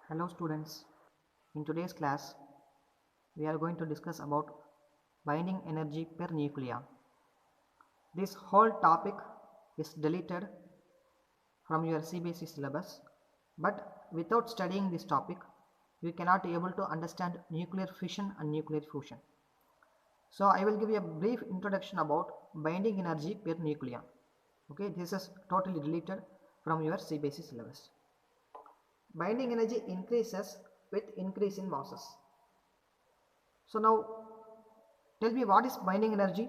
Hello students, in today's class we are going to discuss about binding energy per nucleon. This whole topic is deleted from your CBSE syllabus, but without studying this topic you cannot be able to understand nuclear fission and nuclear fusion. So I will give you a brief introduction about binding energy per nucleon. Okay, this is totally deleted from your CBSE syllabus. Binding energy increases with increase in masses. So now tell me, what is binding energy?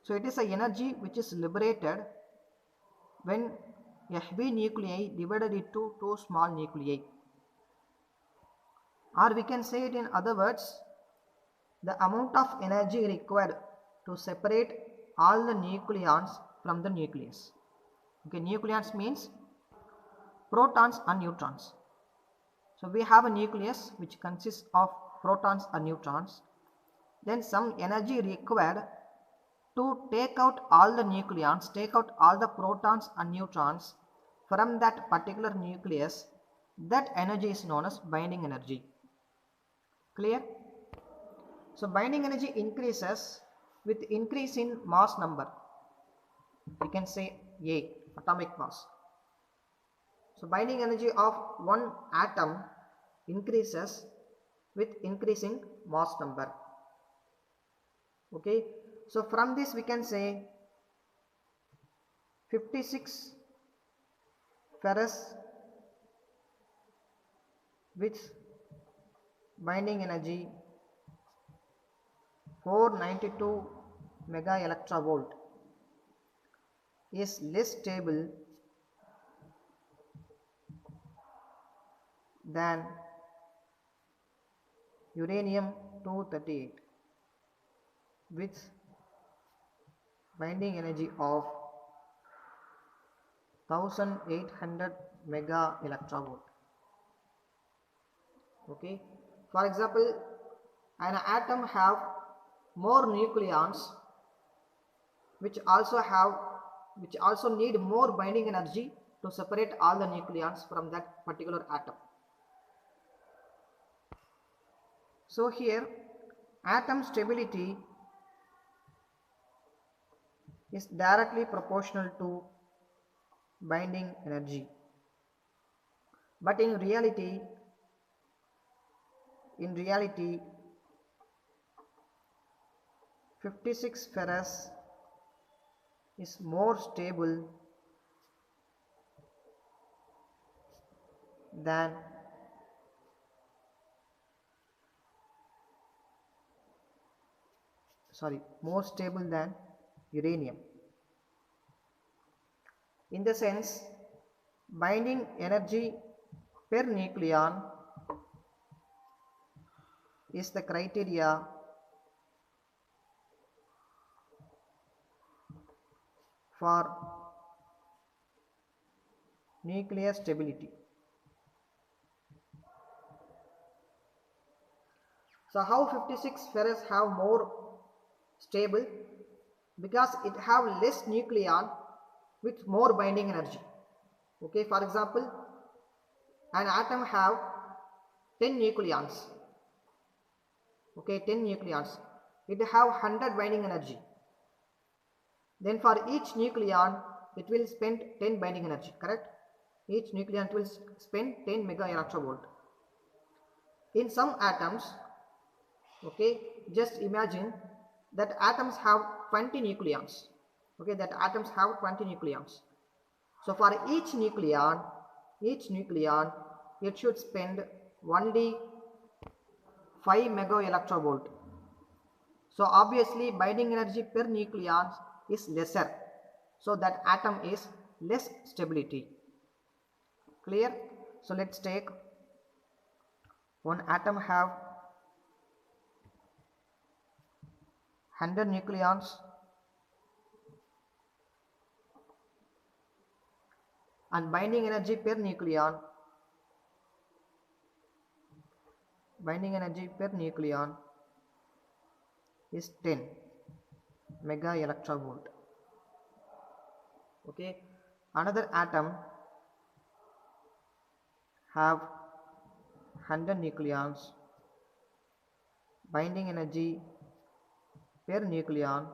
So it is a energy which is liberated when a heavy nuclei divided into two small nuclei, or we can say it in other words, the amount of energy required to separate all the nucleons from the nucleus. Okay, nucleons means protons and neutrons. So we have a nucleus which consists of protons and neutrons. Then some energy required to take out all the nucleons, take out all the protons and neutrons from that particular nucleus. That energy is known as binding energy. Clear? So binding energy increases with increase in mass number. We can say A, atomic mass. So binding energy of one atom increases with increasing mass number. Okay, so from this we can say 56 ferrous with binding energy 492 mega electrovolt is less stable than uranium 238 with binding energy of 1800 mega electrovolt. Okay, for example, an atom have more nucleons which also need more binding energy to separate all the nucleons from that particular atom. So here atom stability is directly proportional to binding energy, but in reality 56 ferrous is more stable than uranium. In the sense, binding energy per nucleon is the criteria for nuclear stability. So how 56 ferrous have more stable? Because it have less nucleon with more binding energy. Okay, for example, an atom have 10 nucleons. Okay, 10 nucleons. It have 100 binding energy. Then for each nucleon it will spend 10 binding energy, correct? Each nucleon will spend 10 mega electrovolt. In some atoms, okay, just imagine that atoms have 20 nucleons. Okay, that atoms have 20 nucleons. So for each nucleon it should spend only 5 mega electrovolt. So obviously binding energy per nucleon is lesser, so that atom is less stability. Clear? So let's take one atom have 100 nucleons and binding energy per nucleon is 10 mega electrovolt. Okay, another atom have 100 nucleons, binding energy per nucleon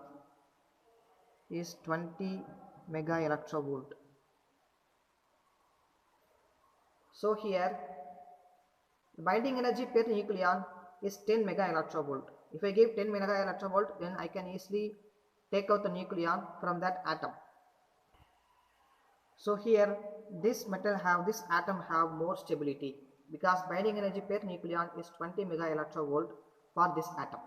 is 20 mega electrovolt. So here binding energy per nucleon is 10 mega electrovolt. If I give 10 mega electrovolt, then I can easily take out the nucleon from that atom. So here this atom have more stability because binding energy per nucleon is 20 mega electrovolt for this atom.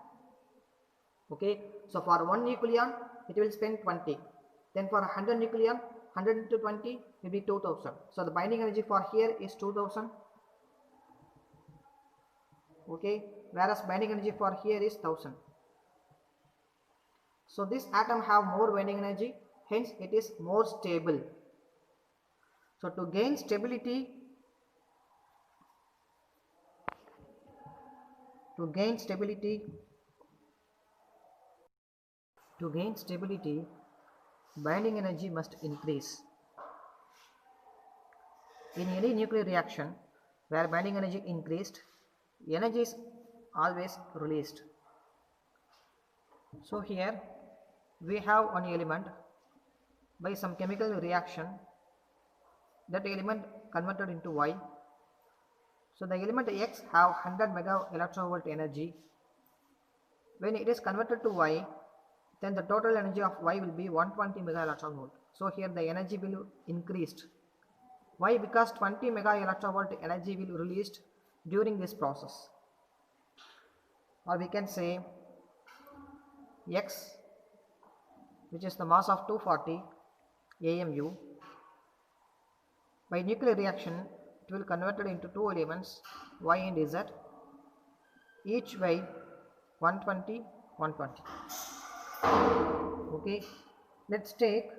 Okay, so for one nucleon it will spend 20. Then for 100 nucleon, 100 into 20 will be 2000. So the binding energy for here is 2000. Okay, whereas binding energy for here is 1000. So this atom have more binding energy, hence it is more stable. So to gain stability, binding energy must increase. In any nuclear reaction where binding energy increased, energy is always released. So here we have one element by some chemical reaction, that element converted into Y. So the element X have 100 mega electrovolt energy. When it is converted to Y, then the total energy of Y will be 120 mega electrovolt. So here the energy will increased. Why? Because 20 mega electrovolt energy will released during this process. Or we can say X, which is the mass of 240 AMU, by nuclear reaction it will converted into two elements Y and Z, each weigh 120. Okay, let's take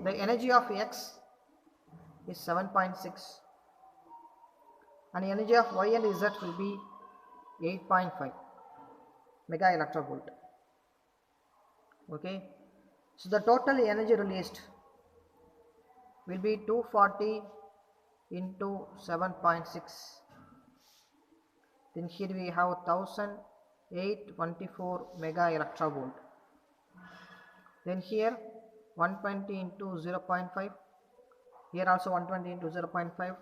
the energy of X is 7.6 and the energy of Y and Z will be 8.5 mega electrovolt. Okay, so the total energy released will be 240 into 7.6. Then here we have 1824 mega electrovolt. Then here 120 into 0.5, here also 120 into 0.5,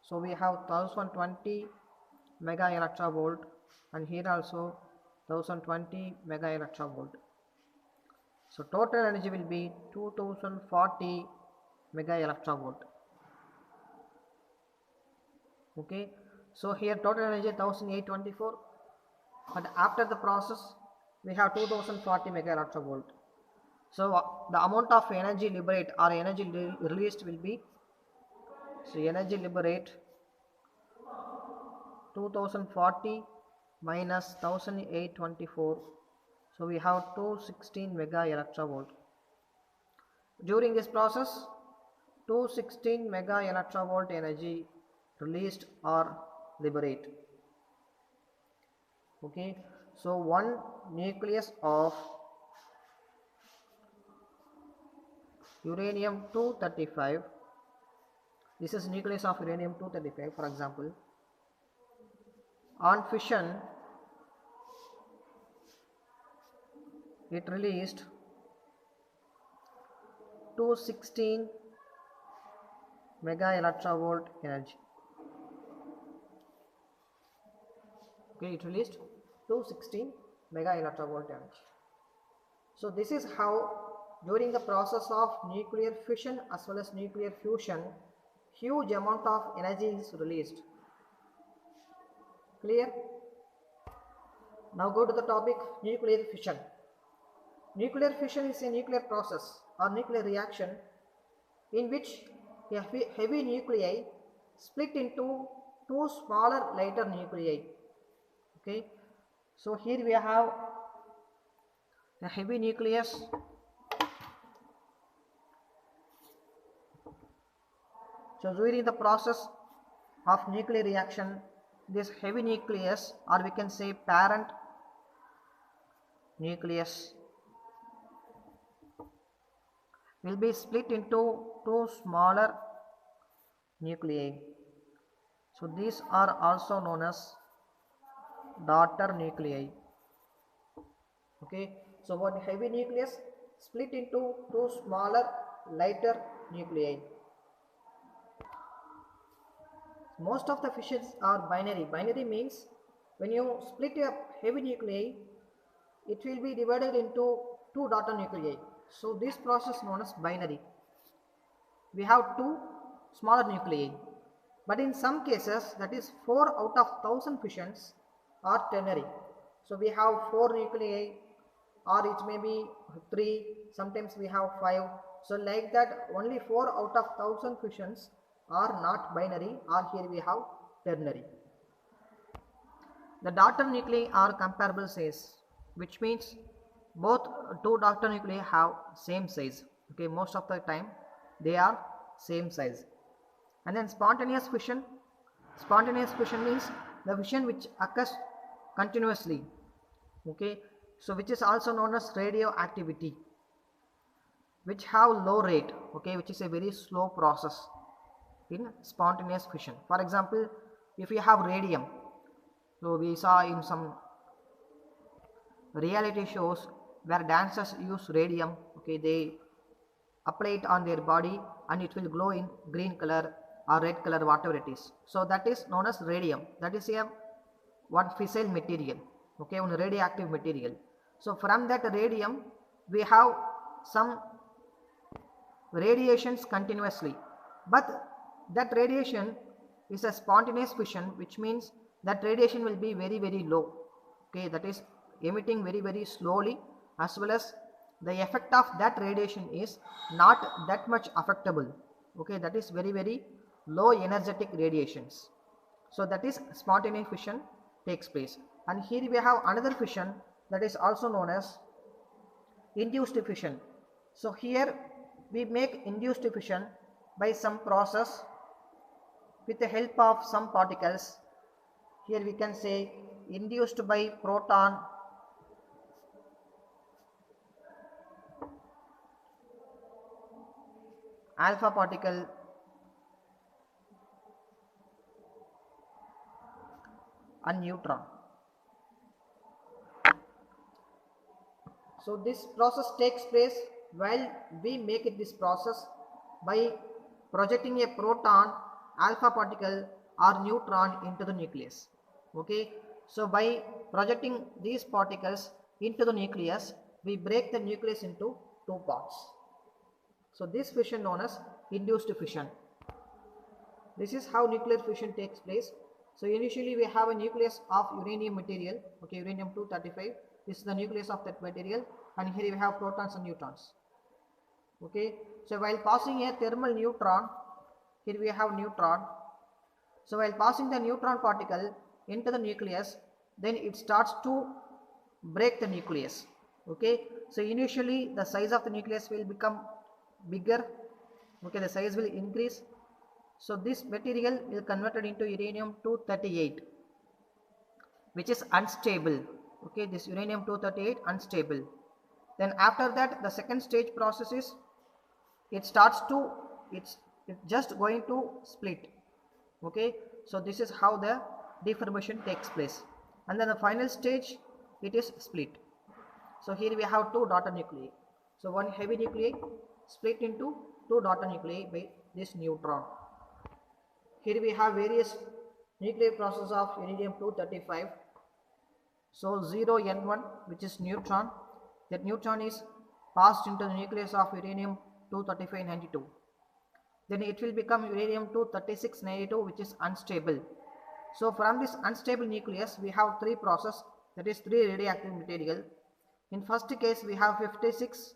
so we have 1020 mega electrovolt, and here also 1020 mega electrovolt. So total energy will be 2040 mega electrovolt. Okay, so here total energy 1824, but after the process we have 2040 mega electrovolt. So the amount of energy liberate or energy released will be, so energy liberate 2040 minus 1824, so we have 216 mega electrovolt. During this process 216 mega electrovolt energy released or liberate. Okay, so one nucleus of uranium 235, this is nucleus of uranium 235 for example, on fission it released 216 mega electrovolt energy. Okay, it released 216 mega electrovolt energy. So this is how during the process of nuclear fission as well as nuclear fusion, huge amount of energy is released. Clear? Now go to the topic nuclear fission. Nuclear fission is a nuclear process or nuclear reaction in which a heavy nuclei split into two smaller lighter nuclei. Okay, so here we have a heavy nucleus So during the process of nuclear reaction, this heavy nucleus, or we can say parent nucleus, will be split into two smaller nuclei. So these are also known as daughter nuclei. Okay, so one heavy nucleus split into two smaller lighter nuclei. Most of the fissions are binary. Binary means when you split a heavy nuclei, it will be divided into two daughter nuclei. So this process known as binary. We have two smaller nuclei, but in some cases, that is 4 out of 1000 fissions are ternary. So we have 4 nuclei, or it may be 3, sometimes we have 5. So like that, only 4 out of 1000 fissions are not binary, or here we have ternary. The daughter nuclei are comparable size, which means both two daughter nuclei have same size. Okay, most of the time they are same size. And then spontaneous fission. Spontaneous fission means the fission which occurs continuously. Okay, so which is also known as radioactivity, which have low rate. Okay, which is a very slow process in spontaneous fission. For example, if you have radium, so we saw in some reality shows where dancers use radium. Okay, they apply it on their body and it will glow in green color or red color, whatever it is. So that is known as radium. That is a one fissile material. Okay, one radioactive material. So from that radium we have some radiations continuously, but that radiation is a spontaneous fission, which means that radiation will be very low. Okay, that is emitting very slowly, as well as the effect of that radiation is not that much affectable. Okay, that is very low energetic radiations. So that is spontaneous fission takes place. And here we have another fission that is also known as induced fission. So here we make induced fission by some process with the help of some particles. Here we can say induced by proton, alpha particle, and neutron. So this process takes place while we make it this process by projecting a proton, alpha particle or neutron into the nucleus. Okay, so by projecting these particles into the nucleus, we break the nucleus into two parts. So this fission known as induced fission. This is how nuclear fission takes place. So initially we have a nucleus of uranium material. Okay, uranium-235. This is the nucleus of that material, and here we have protons and neutrons. Okay, so while passing a thermal neutron, here we have neutron. So while passing the neutron particle into the nucleus, then it starts to break the nucleus. Okay, so initially the size of the nucleus will become bigger. Okay, the size will increase. So this material is converted into uranium-238, which is unstable. Okay, this uranium-238 unstable. Then after that, the second stage process is it's just going to split. Okay, so this is how the deformation takes place, and then the final stage it is split. So here we have two daughter nuclei. So one heavy nuclei split into two daughter nuclei by this neutron. Here we have various nuclear processes of uranium-235. So 0N1, which is neutron, that neutron is passed into the nucleus of uranium-235-92. Then it will become uranium-236-92, which is unstable. So from this unstable nucleus we have three processes, that is three radioactive material. In first case we have 56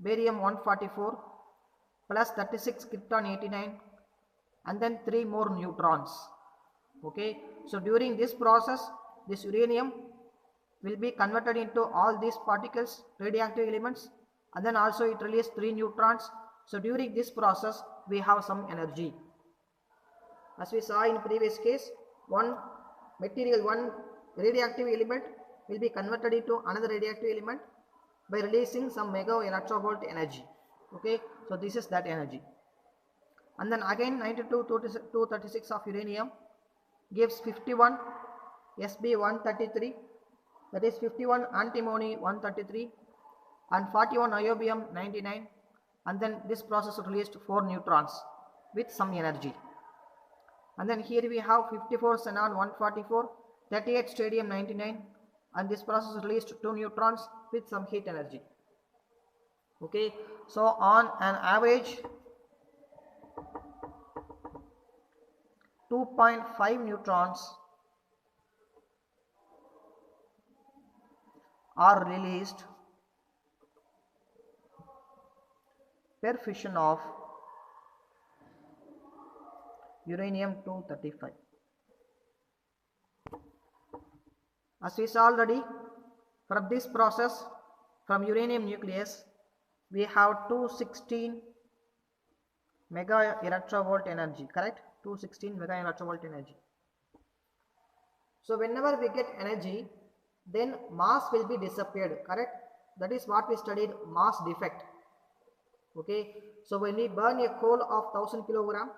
barium-144 plus 36 krypton-89 and then 3 more neutrons. Okay, so during this process this uranium will be converted into all these particles, radioactive elements, and then also it releases 3 neutrons. So during this process we have some energy. As we saw in previous case, one radioactive element will be converted into another radioactive element by releasing some mega electrovolt energy. Okay, so this is that energy. And then again 92-236 of uranium gives 51 Sb133, that is 51 antimony 133, and 41 niobium 99, and then this process released 4 neutrons with some energy. And then here we have 54 xenon 144, 38 stadium 99, and this process released 2 neutrons with some heat energy. Okay, so on an average 2.5 neutrons are released per fission of uranium-235. As we saw already, from this process, from uranium nucleus, we have 216 mega electrovolt energy, correct? 216 mega electrovolt energy. So whenever we get energy, then mass will be disappeared, correct? That is what we studied, mass defect. Okay, so when we burn a coal of 1000 kilogram,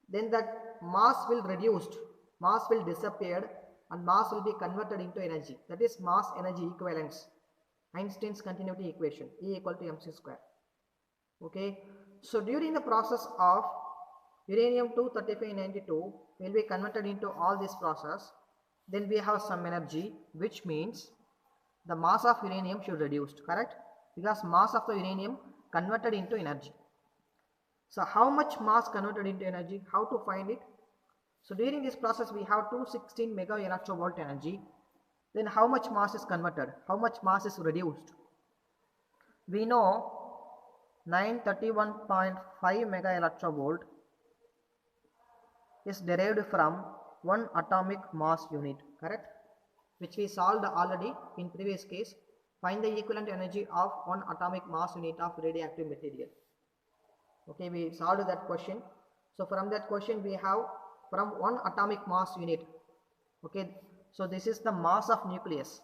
then that mass will reduced, mass will disappear, and mass will be converted into energy. That is mass energy equivalence, Einstein's continuity equation, E equal to mc square. Okay, so during the process of uranium-235-92 will be converted into all this process, then we have some energy, which means the mass of uranium should reduced, correct? Because mass of the uranium converted into energy. So how much mass converted into energy? How to find it? So during this process we have 216 mega electrovolt energy. Then how much mass is converted? How much mass is reduced? We know 931.5 mega electrovolt is derived from 1 atomic mass unit, correct? Which we solved already in previous case. Find the equivalent energy of 1 atomic mass unit of radioactive material. Okay, we solved that question. So from that question we have from 1 atomic mass unit. Okay, so this is the mass of nucleus.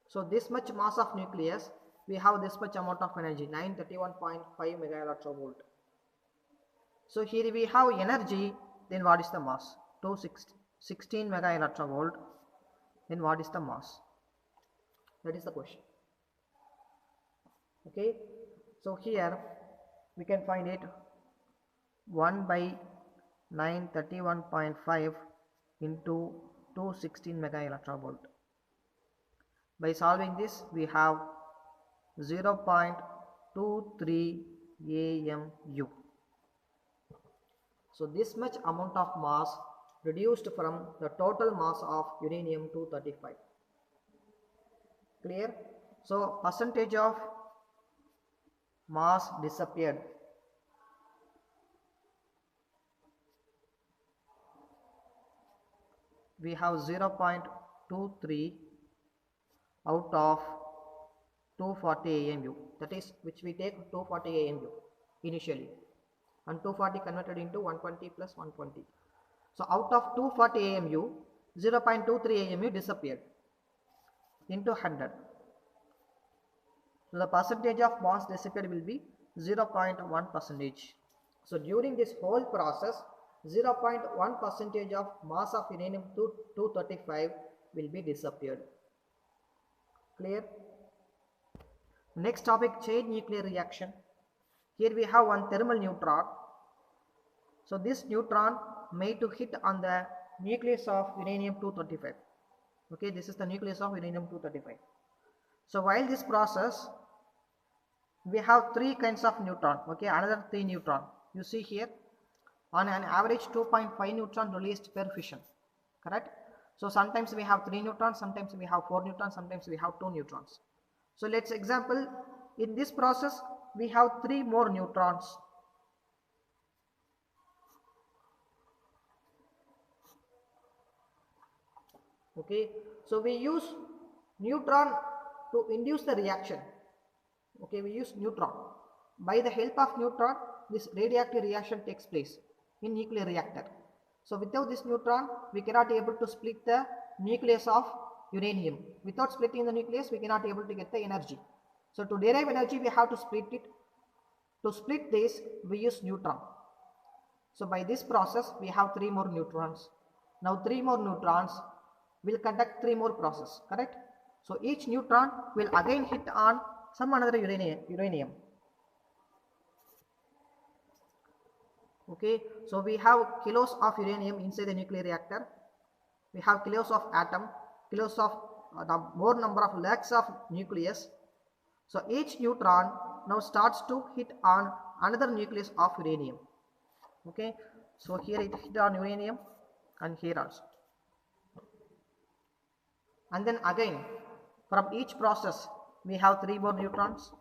So this much mass of nucleus, we have this much amount of energy, 931.5 mega electrovolt. So here we have energy, then what is the mass? 216 mega electrovolt, then what is the mass? That is the question. Okay, so here we can find it 1 by 931.5 into 216 mega electrovolt. By solving this we have 0.23 AMU. So this much amount of mass reduced from the total mass of uranium-235. Clear? So percentage of mass disappeared. We have 0.23 out of 240 AMU, that is which we take 240 AMU initially, and 240 converted into 120 plus 120. So out of 240 AMU, 0.23 AMU disappeared into 100. So the percentage of mass disappeared will be 0.1 percentage. So during this whole process, 0.1 percentage of mass of uranium-235 will be disappeared. Clear? Next topic, chain nuclear reaction. Here we have one thermal neutron. So this neutron made to hit on the nucleus of uranium-235. Okay, this is the nucleus of uranium-235. So while this process, we have 3 kinds of neutron. Okay, another 3 neutron. You see here, on an average 2.5 neutron released per fission, correct? So sometimes we have 3 neutrons, sometimes we have 4 neutrons, sometimes we have 2 neutrons. So let's example, in this process we have 3 more neutrons. Okay, so we use neutron to induce the reaction. Okay, we use neutron. By the help of neutron, this radioactive reaction takes place in nuclear reactor. So without this neutron, we cannot able to split the nucleus of uranium. Without splitting the nucleus, we cannot able to get the energy. So to derive energy, we have to split it. To split this, we use neutron. So by this process, we have 3 more neutrons. Now 3 more neutrons will conduct 3 more process, correct? So each neutron will again hit on some another uranium. Okay, so we have kilos of uranium inside the nuclear reactor. We have kilos of atom, kilos of more number of lakhs of nucleus. So each neutron now starts to hit on another nucleus of uranium. Okay, so here it hit on uranium and here also. And then again from each process we have 3 more neutrons.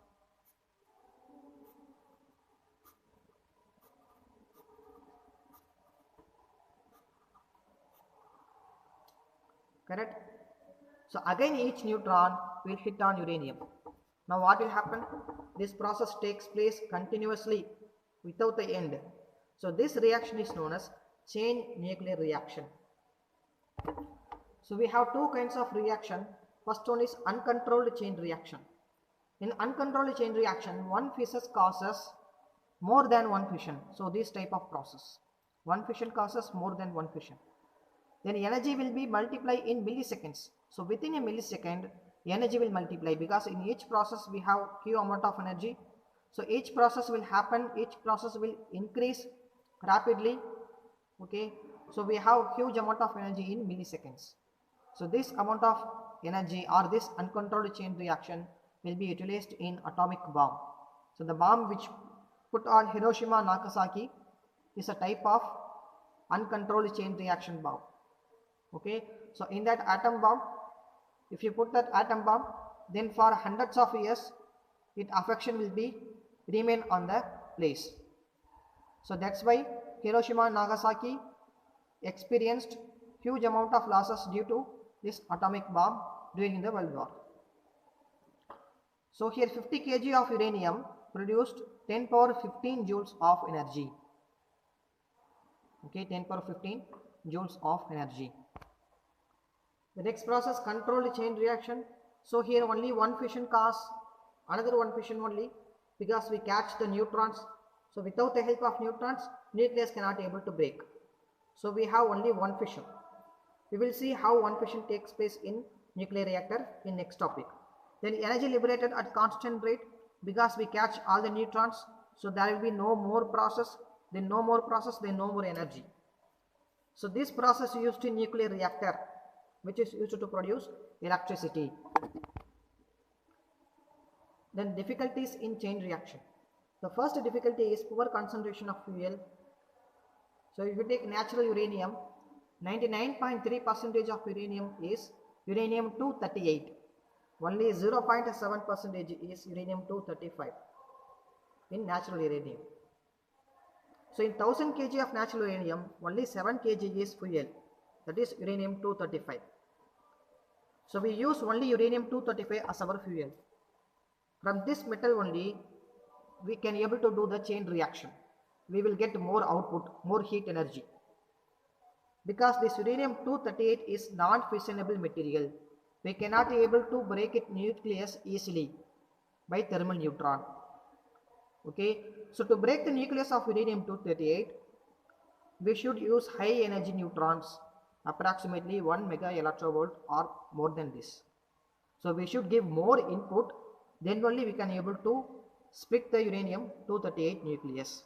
Correct? So again each neutron will hit on uranium. Now what will happen? This process takes place continuously without the end. So this reaction is known as chain nuclear reaction. So we have two kinds of reaction. First one is uncontrolled chain reaction. In uncontrolled chain reaction, one fission causes more than one fission. So this type of process, one fission causes more than one fission. Then energy will be multiplied in milliseconds. So within a millisecond, energy will multiply, because in each process we have Q amount of energy. So each process will happen, each process will increase rapidly. Okay, so we have huge amount of energy in milliseconds. So this amount of energy or this uncontrolled chain reaction will be utilized in atomic bomb. So the bomb which put on Hiroshima Nagasaki is a type of uncontrolled chain reaction bomb. Okay, so in that atom bomb, if you put that atom bomb, then for hundreds of years its affection will be remain on the place. So that's why Hiroshima and Nagasaki experienced huge amount of losses due to this atomic bomb during the World War. So here 50 kg of uranium produced 10 power 15 joules of energy. Okay, 10 power 15 joules of energy. The next process, controlled chain reaction. So here only one fission causes another one fission only, because we catch the neutrons. So without the help of neutrons, nucleus cannot able to break. So we have only one fission. We will see how one fission takes place in nuclear reactor in next topic. Then energy liberated at constant rate, because we catch all the neutrons. So there will be no more process, then no more process, then no more energy. So this process used in nuclear reactor, which is used to produce electricity. Then difficulties in chain reaction. The first difficulty is poor concentration of fuel. So if you take natural uranium, 99.3% of uranium is uranium-238. Only 0.7% is uranium-235 in natural uranium. So in 1000 kg of natural uranium, only 7 kg is fuel, that is uranium-235. So we use only uranium-235 as our fuel. From this metal only we can able to do the chain reaction. We will get more output, more heat energy. Because this uranium-238 is non-fissionable material, we cannot able to break its nucleus easily by thermal neutron. Okay, so to break the nucleus of uranium-238, we should use high energy neutrons, approximately 1 mega electrovolt or more than this. So we should give more input, then only we can able to split the uranium-238 nucleus.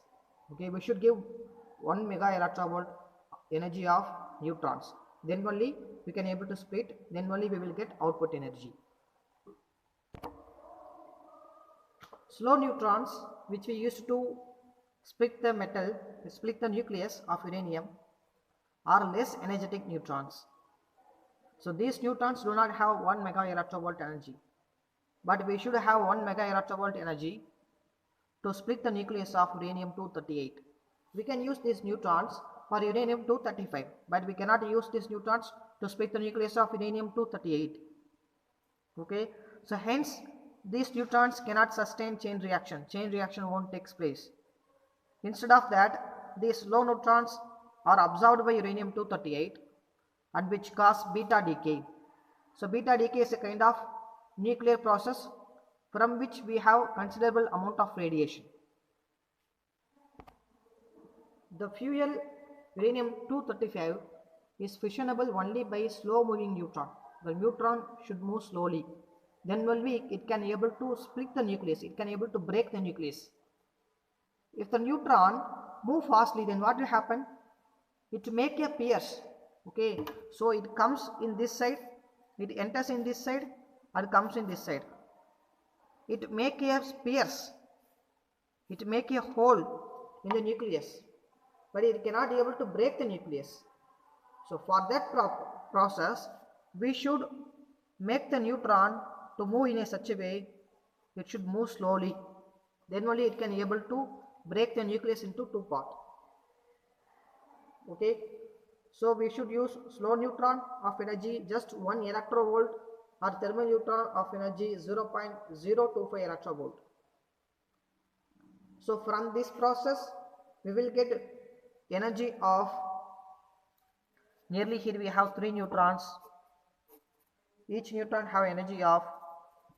Okay, we should give 1 mega electrovolt energy of neutrons, then only we can able to split, then only we will get output energy. Slow neutrons, which we used to split the metal, split the nucleus of uranium, are less energetic neutrons. So these neutrons do not have 1 mega electrovolt energy, but we should have 1 mega electrovolt energy to split the nucleus of uranium-238. We can use these neutrons for uranium-235, but we cannot use these neutrons to split the nucleus of uranium-238. Okay, so hence these neutrons cannot sustain chain reaction. Chain reaction won't take place. Instead of that, these low neutrons are absorbed by uranium-238 and which cause beta decay. So beta decay is a kind of nuclear process from which we have considerable amount of radiation. The fuel uranium-235 is fissionable only by slow moving neutron. The neutron should move slowly. Then only it can able to split the nucleus. It can able to break the nucleus. If the neutron move fastly, then what will happen? It make a pierce. Okay, so it comes in this side, it enters in this side, or comes in this side. It make a pierce. It make a hole in the nucleus, but it cannot be able to break the nucleus. So for that process, we should make the neutron to move in such a way it should move slowly. Then only it can be able to break the nucleus into two parts. Okay, so we should use slow neutron of energy just 1 electrovolt or thermal neutron of energy 0.025 electrovolt. So from this process we will get energy of nearly, here we have 3 neutrons. Each neutron have energy of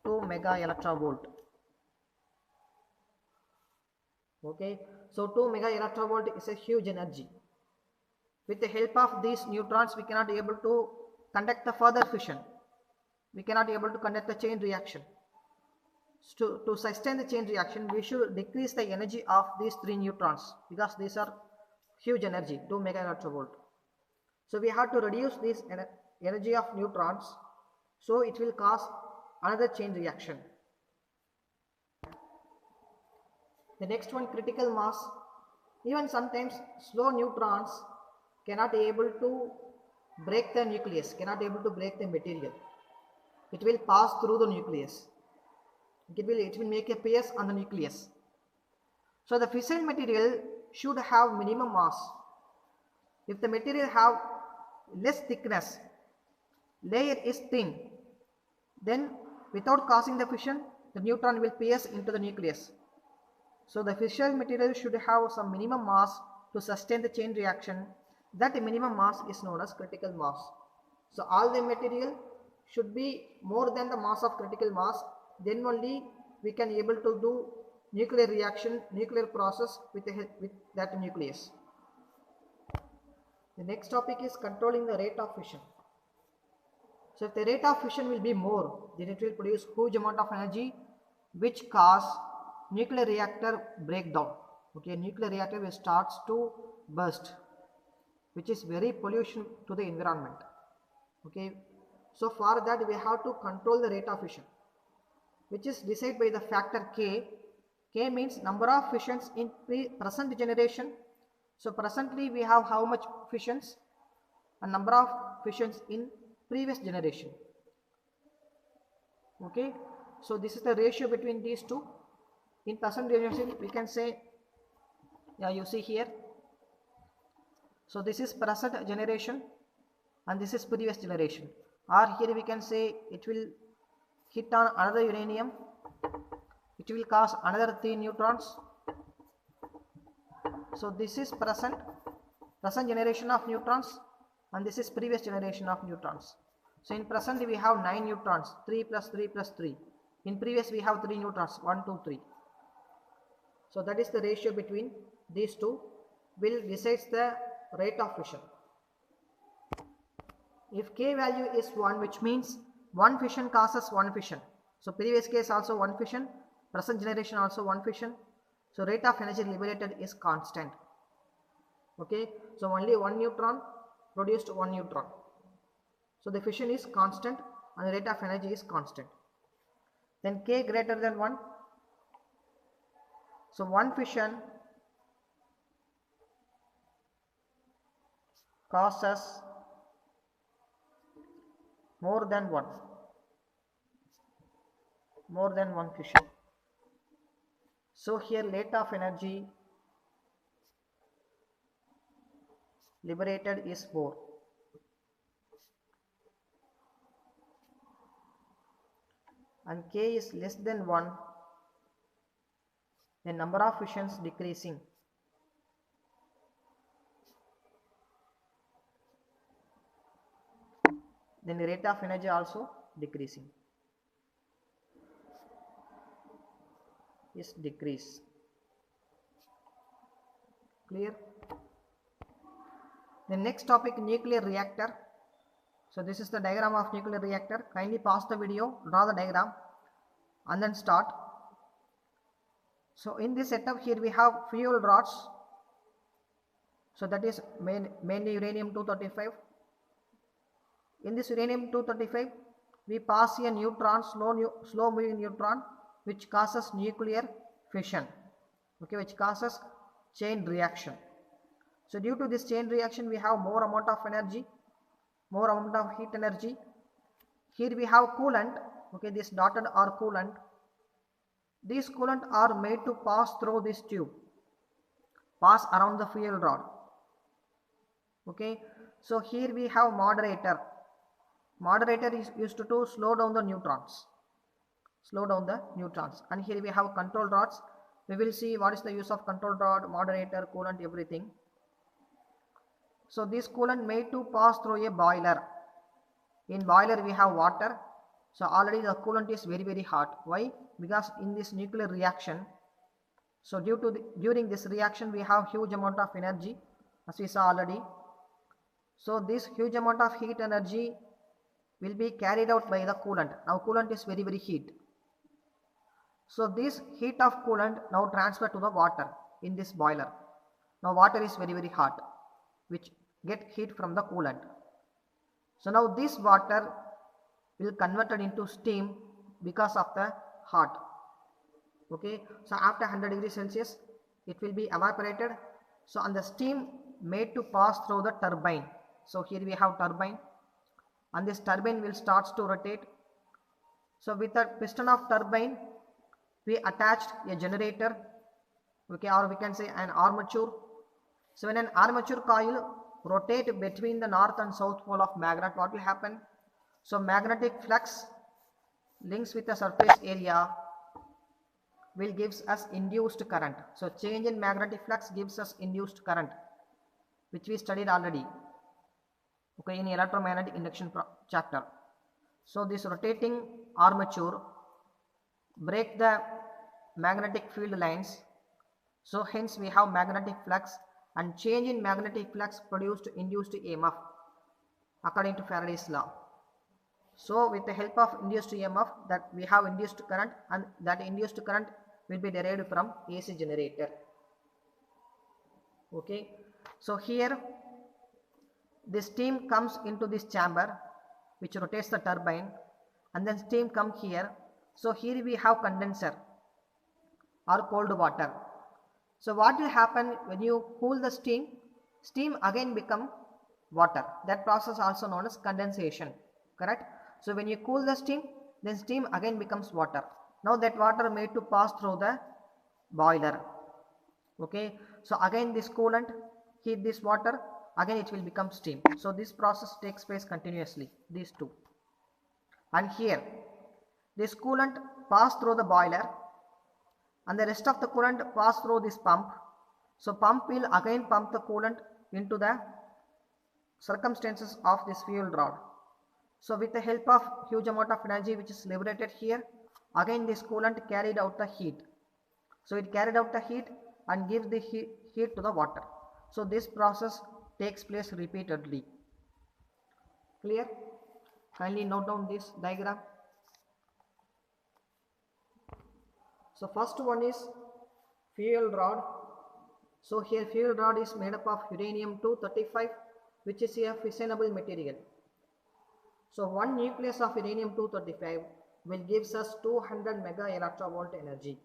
2 mega electrovolt. Okay, so 2 mega electrovolt is a huge energy. With the help of these neutrons, we cannot be able to conduct the further fission. We cannot be able to conduct the chain reaction. To sustain the chain reaction, we should decrease the energy of these 3 neutrons because these are huge energy, 2 mega electrovolt. So we have to reduce this energy of neutrons, so it will cause another chain reaction. The next one, critical mass. Even sometimes slow neutrons cannot be able to break the nucleus, cannot be able to break the material. It will pass through the nucleus. It will make a pierce on the nucleus. So the fissile material should have minimum mass. If the material have less thickness, layer is thin, then without causing the fission, the neutron will pierce into the nucleus. So the fissile material should have some minimum mass to sustain the chain reaction. That minimum mass is known as critical mass. So all the material should be more than the mass of critical mass, then only we can able to do nuclear reaction, nuclear process with that nucleus. The next topic is controlling the rate of fission. So if the rate of fission will be more, then it will produce huge amount of energy which cause nuclear reactor breakdown. Okay, nuclear reactor will start to burst, which is very pollution to the environment. Okay, so for that we have to control the rate of fission, which is decided by the factor K. K means number of fissions in present generation. So presently we have how much fissions, and number of fissions in previous generation. Okay, so this is the ratio between these two. In present generation we can say, yeah, you see here, so this is present generation and this is previous generation, or here we can say it will hit on another uranium, it will cause another 3 neutrons. So this is present generation of neutrons and this is previous generation of neutrons. So in present we have 9 neutrons, 3 plus 3 plus 3. In previous we have 3 neutrons, 1, 2, 3. So that is the ratio between these two will decides the rate of fission. If K value is 1, which means one fission causes one fission. So previous case also one fission, present generation also one fission. So rate of energy liberated is constant. Okay, so only one neutron produced one neutron. So the fission is constant and the rate of energy is constant. Then K greater than 1. So one fission causes more than one fission. So here rate of energy liberated is 4. And K is less than 1, the number of fissions decreasing. Then the rate of energy also decreasing, is decrease. Clear? The next topic, nuclear reactor. So this is the diagram of nuclear reactor. Kindly pause the video, draw the diagram and then start. So in this setup here we have fuel rods. So that is mainly uranium-235. In this uranium-235 we pass a neutron, slow moving neutron, which causes nuclear fission, okay, which causes chain reaction. So due to this chain reaction we have more amount of energy, more amount of heat energy. Here we have coolant, okay, this dotted are coolant. These coolant are made to pass through this tube, pass around the fuel rod, okay. So here we have moderator. Moderator is used to slow down the neutrons, and here we have control rods. We will see what is the use of control rod, moderator, coolant, everything. So this coolant made to pass through a boiler. In boiler we have water. So already the coolant is very hot. Why? Because in this nuclear reaction, so during this reaction we have huge amount of energy, as we saw already. So this huge amount of heat energy will be carried out by the coolant. Now coolant is very heat. So this heat of coolant now transfer to the water in this boiler. Now water is very hot, which get heat from the coolant. So now this water will converted into steam because of the hot, okay. So after 100 degrees Celsius it will be evaporated. So and the steam made to pass through the turbine. So here we have turbine, and this turbine will starts to rotate. So with the piston of turbine we attached a generator, okay, or we can say an armature. So when an armature coil rotate between the north and south pole of magnet, what will happen? So magnetic flux links with the surface area will gives us induced current. So change in magnetic flux gives us induced current, which we studied already, okay, in electromagnetic induction chapter. So this rotating armature break the magnetic field lines. So hence we have magnetic flux, and change in magnetic flux produced induced EMF according to Faraday's law. So with the help of induced EMF, that we have induced current, and that induced current will be derived from AC generator, okay. So here this steam comes into this chamber which rotates the turbine, and then steam come here. So here we have condenser or cold water. So what will happen when you cool the steam? Steam again become water. That process also known as condensation, correct? So when you cool the steam, then steam again becomes water. Now that water made to pass through the boiler, okay. So again this coolant heat this water, again it will become steam. So this process takes place continuously, these two. And here this coolant pass through the boiler, and the rest of the coolant pass through this pump. So pump will again pump the coolant into the circumstances of this fuel rod. So with the help of huge amount of energy which is liberated here, again this coolant carried out the heat. So it carried out the heat and gives the heat to the water. So this process takes place repeatedly. Clear? Kindly note down this diagram. So first one is fuel rod. So here fuel rod is made up of uranium-235, which is a fissionable material. So one nucleus of uranium-235 will gives us 200 mega electrovolt energy.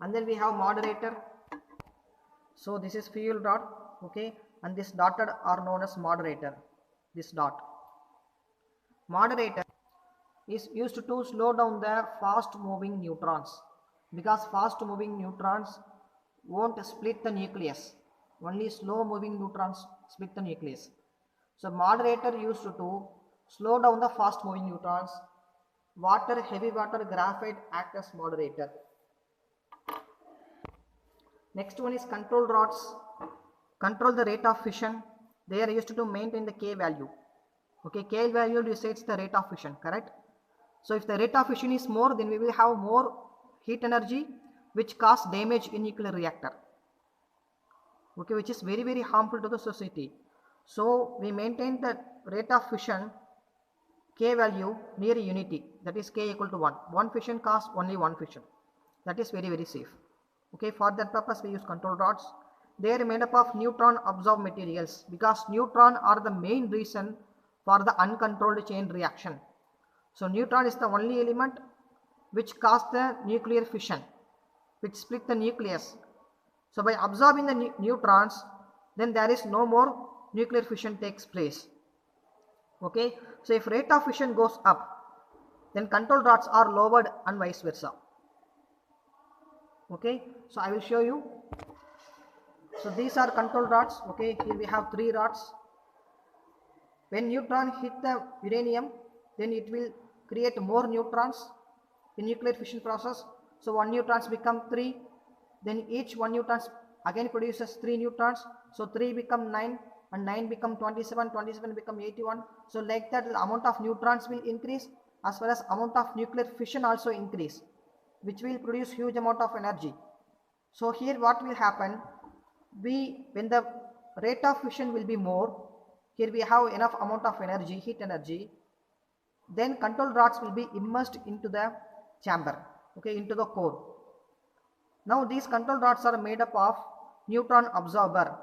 And then we have moderator. So this is fuel rod, okay, and this dotted are known as moderator, this dot. Moderator is used to slow down the fast moving neutrons, because fast moving neutrons won't split the nucleus, only slow moving neutrons split the nucleus. So moderator used to slow down the fast moving neutrons. Water, heavy water, graphite act as moderator. Next one is control rods. Control the rate of fission. They are used to maintain the K value. Okay, K value decides the rate of fission, correct? So if the rate of fission is more, then we will have more heat energy which cause damage in nuclear reactor. okay, which is very, very harmful to the society. So we maintain the rate of fission K value near unity, that is K equal to 1. One fission costs only one fission. That is very, very safe. Okay, for that purpose we use control rods. They are made up of neutron absorbed materials because neutron are the main reason for the uncontrolled chain reaction. So neutron is the only element which causes the nuclear fission, which split the nucleus. So by absorbing the neutrons, then there is no more nuclear fission takes place. Okay, so if rate of fission goes up, then control rods are lowered and vice versa. Okay, so I will show you. So these are control rods. Okay, here we have 3 rods. When neutron hit the uranium, then it will create more neutrons in nuclear fission process. So 1 neutrons become 3. Then each 1 neutrons again produces 3 neutrons. So 3 become 9 and 9 become 27, 27 become 81. So like that the amount of neutrons will increase as well as amount of nuclear fission also increase, which will produce huge amount of energy. So here what will happen, when the rate of fission will be more, here we have enough amount of energy, heat energy, then control rods will be immersed into the chamber, okay, into the core. Now these control rods are made up of neutron absorber.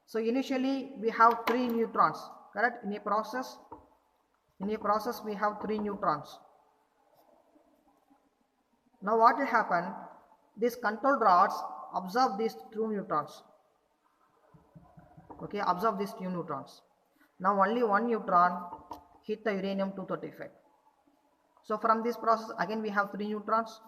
So initially we have 3 neutrons, correct? In a process we have 3 neutrons. Now what will happen, these control rods absorb these 2 neutrons, okay, absorb these 2 neutrons. Now only 1 neutron hit the uranium-235. So from this process again we have 3 neutrons.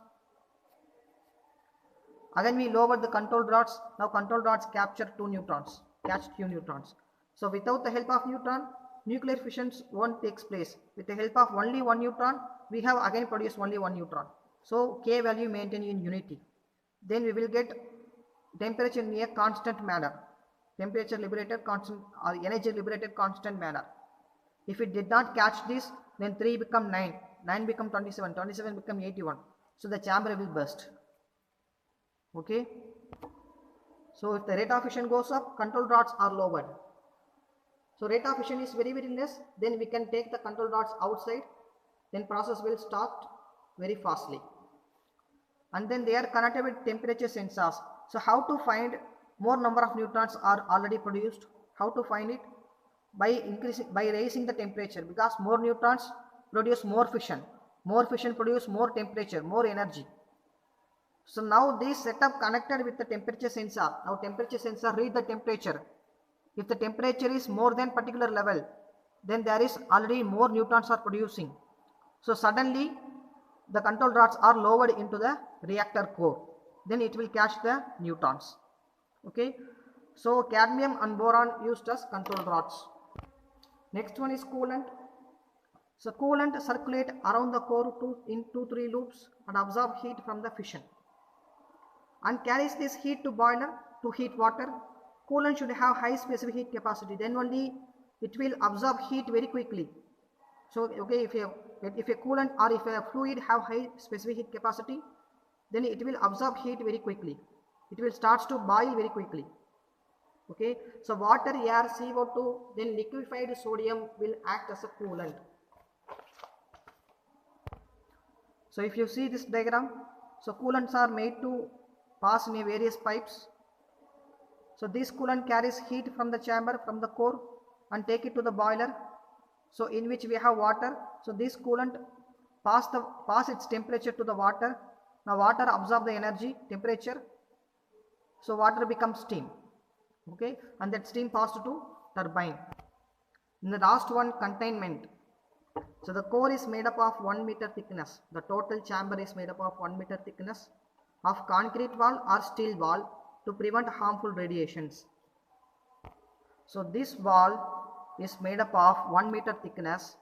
Again we lower the control rods. Now control rods capture 2 neutrons, catch 2 neutrons. So without the help of neutron, nuclear fissions won't take place. With the help of only 1 neutron, we have again produced only 1 neutron. So K value maintained in unity. Then we will get temperature in a constant manner. Temperature liberated constant or energy liberated constant manner. If it did not catch this, then 3 become 9, 9 become 27, 27 become 81. So the chamber will burst. Okay. So if the rate of fission goes up, control rods are lowered. So rate of fission is very, very less, then we can take the control rods outside, then process will start very fastly. And then they are connected with temperature sensors. So how to find more number of neutrons are already produced? How to find it? By raising the temperature, because more neutrons produce more fission produce more temperature, more energy. So now this setup connected with the temperature sensor. Now temperature sensor read the temperature. If the temperature is more than particular level, then there is already more neutrons are producing. So suddenly the control rods are lowered into the reactor core. Then it will catch the neutrons. Okay. So cadmium and boron used as control rods. Next one is coolant. So coolant circulate around the core in 2-3 loops and absorb heat from the fission and carries this heat to boiler to heat water. Coolant should have high specific heat capacity, then only it will absorb heat very quickly. So okay, if a coolant or if a fluid have high specific heat capacity, then it will absorb heat very quickly. It will start to boil very quickly. Okay, so water, air, CO2, then liquefied sodium will act as a coolant. So if you see this diagram, so coolants are made to pass in a various pipes. So this coolant carries heat from the chamber, from the core, and take it to the boiler, so in which we have water. So this coolant pass its temperature to the water. Now water absorb the energy, temperature, so water becomes steam. Okay, and that steam passed to turbine. In the last one, containment. So the core is made up of 1 meter thickness. The total chamber is made up of 1 meter thickness of concrete wall or steel wall to prevent harmful radiations. So this wall is made up of 1 meter thickness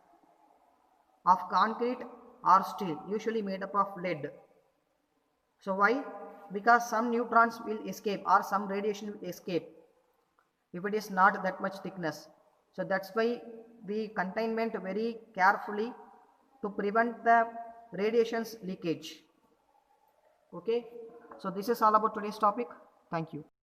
of concrete or steel, usually made up of lead. So why? Because some neutrons will escape or some radiation will escape if it is not that much thickness. So that's why we containment very carefully to prevent the radiations leakage. Okay, so this is all about today's topic. Thank you.